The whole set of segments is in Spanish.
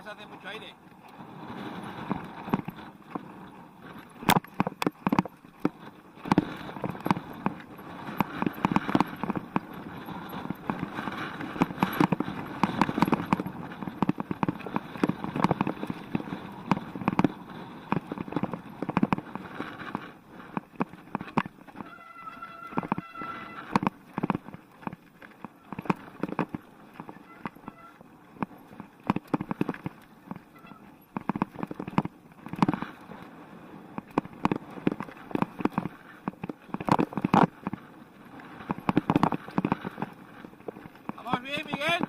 Además hace mucho aire. ¿Vamos bien, Miguel?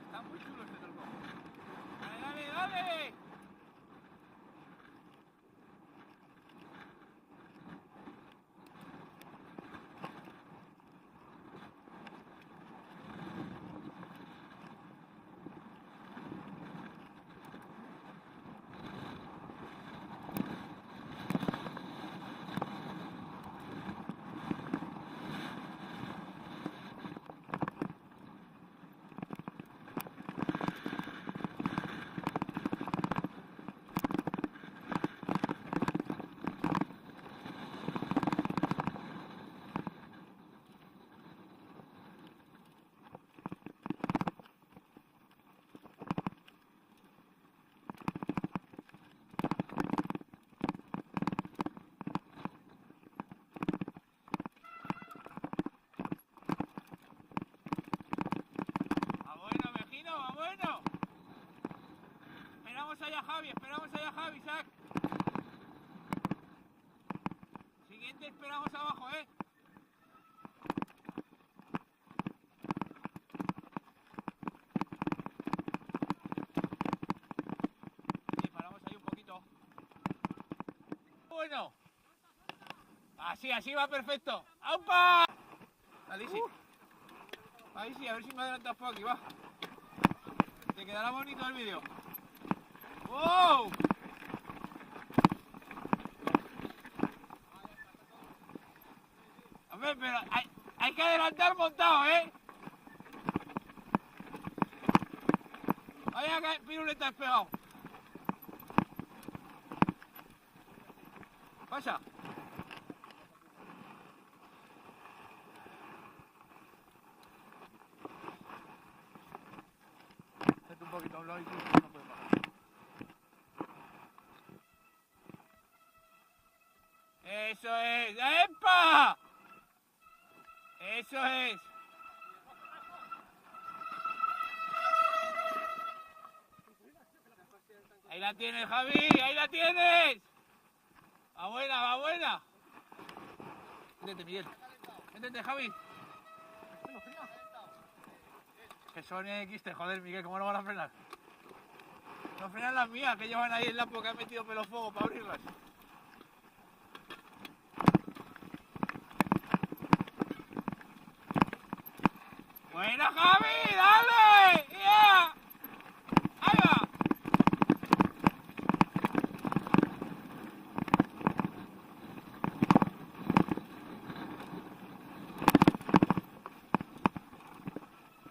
Está muy chulo este tronco. ¡Dale, dale, dale! Bueno, esperamos allá a Javi, Isaac. Siguiente esperamos abajo, Sí, paramos ahí un poquito. Bueno. Así va perfecto. ¡Aupa! Dale, sí. Ahí sí, a ver si me adelantas por aquí, va. Te quedará bonito el vídeo. ¡Wow! Hombre, pero hay que adelantar montado, Vaya que piruleta has pegado. Pasa. Hazte un poquito a un lado y no puedes bajar. Eso es. ¡Epa! Eso es. la tienes, Javi, ahí la tienes. Va buena, va buena. Métete, Miguel. Métete, Javi. Que son XT, joder, Miguel, ¿cómo no van a frenar? No frenan las mías, que llevan ahí el lampo que han metido pelo fuego para abrirlas. ¡Buena, Javi! ¡Dale! ¡Yeah! ¡Ahí va!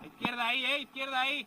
Izquierda ahí, izquierda ahí.